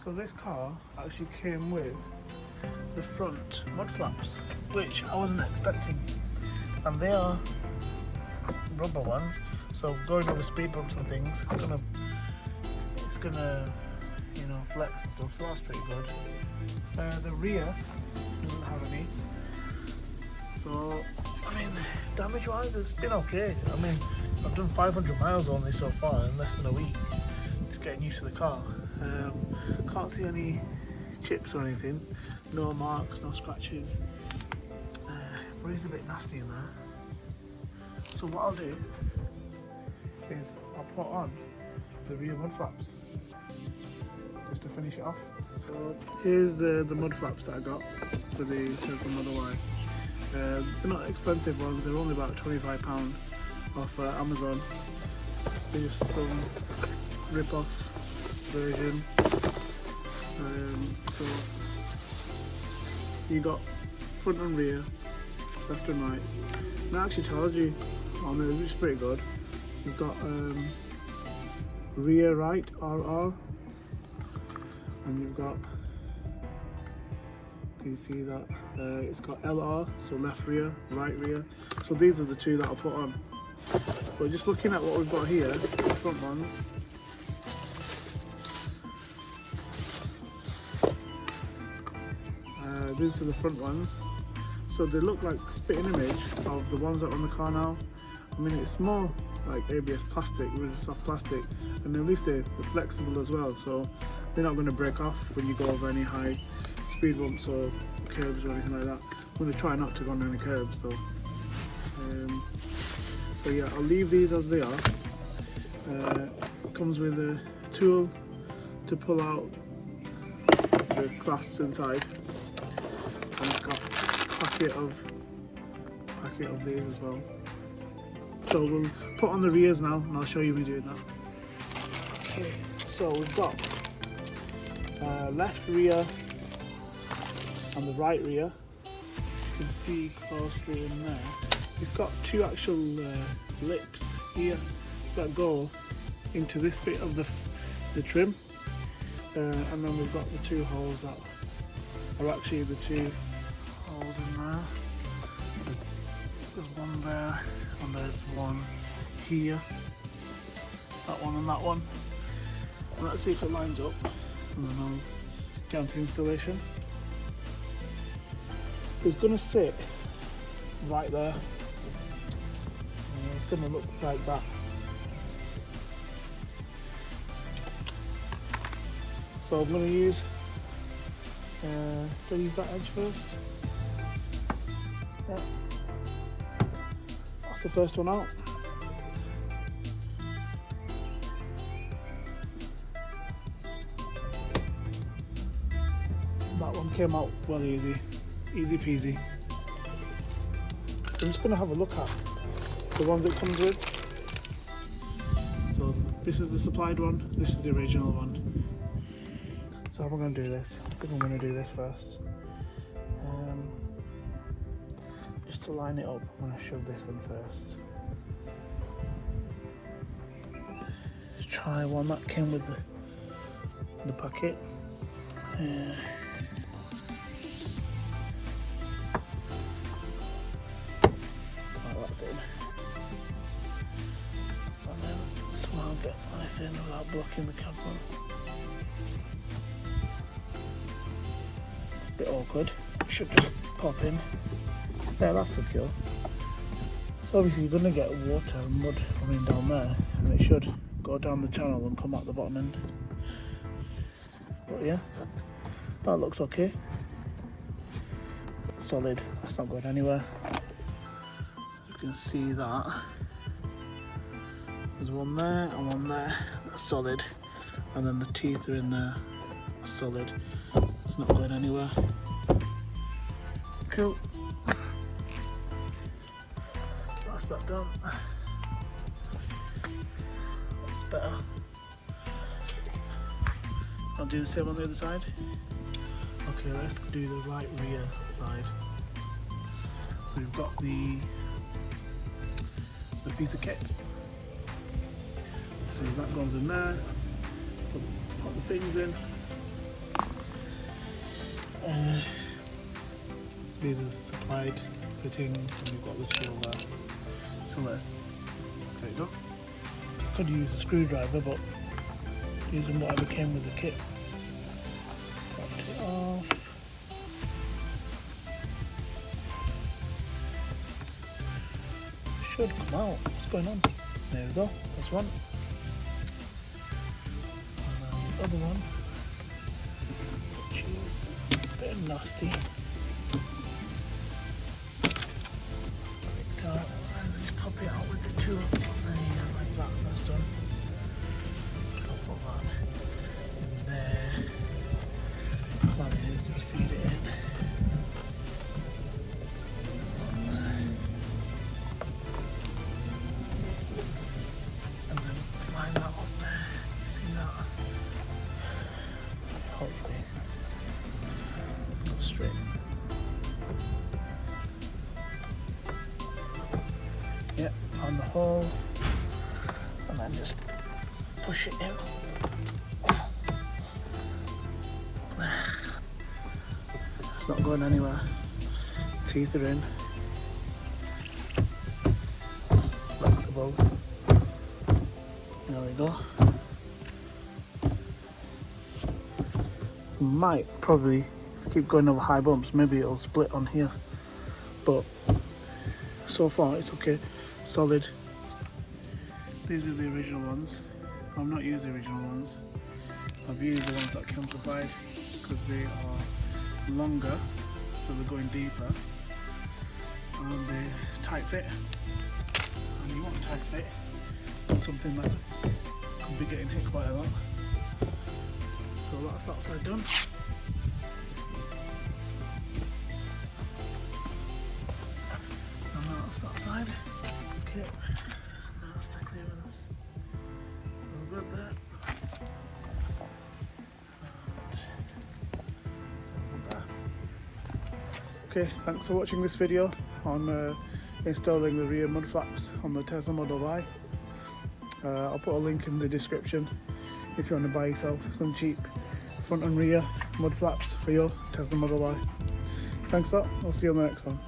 So this car actually came with the front mud flaps, which I wasn't expecting, and they are rubber ones, so going over speed bumps and things, it's gonna you know, flex and stuff, so that's pretty good. The rear doesn't have any, so I mean, damage wise it's been okay. I mean, I've done 500 miles on this so far in less than a week, just getting used to the car. Can't see any chips or anything, no marks, no scratches, but it's a bit nasty in there. So what I'll do is I'll put on the rear mud flaps just to finish it off. So here's the mud flaps that I got for the Tesla Model Y. They're not expensive ones, they're only about £25 off Amazon. There's some rip-off version. So you got front and rear, left and right. And it actually tells you on there, which is pretty good. You've got rear right RR, and you've got, can you see that? It's got LR, so left rear, right rear. So these are the two that I'll put on. But just looking at what we've got here, the front ones. These are the front ones. So they look like spitting image of the ones that are on the car now. I mean, it's more like ABS plastic, really soft plastic, and at least they're flexible as well, so they're not going to break off when you go over any high speed bumps or curbs or anything like that. I'm going to try not to go on any curbs though. So yeah, I'll leave these as they are. It comes with a tool to pull out the clasps inside, and it's got a packet of these as well. So we'll put on the rears now and I'll show you me doing that. Okay, so we've got left rear and the right rear. You can see closely in there. It's got two actual lips here that go into this bit of the trim. And then we've got the two holes that are actually the two holes in there. There's one there and there's one here. That one and that one. And let's see if it lines up, and then I'll get onto the installation. It's going to sit right there. And it's going to look like that. So I'm going to use, do I use that edge first? Yeah. That's the first one out. That one came out well easy peasy. So I'm just going to have a look at the ones it comes with. So this is the supplied one, this is the original one. So how am I going to do this? I think I'm going to do this first. Just to line it up, I'm going to shove this in first. Let's try one that came with the packet. That's in. And then somehow get this in without blocking the camera. It's a bit awkward. It should just pop in. There, that's secure. So obviously you're going to get water and mud running down there, and it should go down the channel and come out the bottom end. But yeah, that looks okay. Solid, that's not going anywhere. You can see that. There's one there and one there, that's solid. And then the teeth are in there, that's solid. It's not going anywhere. Cool. That's that done. That's better. I'll do the same on the other side. Okay, let's do the right rear side. So we've got the piece of kit. So that goes in there. Put the things in. These are supplied fittings, and we've got the tool there. So let's get it done. Could use a screwdriver, but using whatever came with the kit. Cut it off. Should come out. What's going on? There we go. That's one. And then the other one, which is a bit nasty. It's clicked out, and just pop it out with the tool. And yeah, like that. That's done. I'll put that in there. Plan is just feed it in. Hopefully go straight. Yep, found the hole, and then just push it in. It's not going anywhere. Teeth are in. It's flexible. There we go. Might probably, if I keep going over high bumps, maybe it'll split on here, but so far it's okay, solid. These are the original ones. I've not used the original ones. I've used the ones that came supplied because they are longer, so they're going deeper, and they tight fit. And you want a tight fit on something that could be getting hit quite a lot. So that's that side done. And that's that side. Okay, that's the clearance. So good there. And so good there. Okay, thanks for watching this video on installing the rear mud flaps on the Tesla Model Y. I'll put a link in the description if you want to buy yourself some cheap front and rear mud flaps for your Tesla Model Y. Thanks a lot, I'll see you on the next one.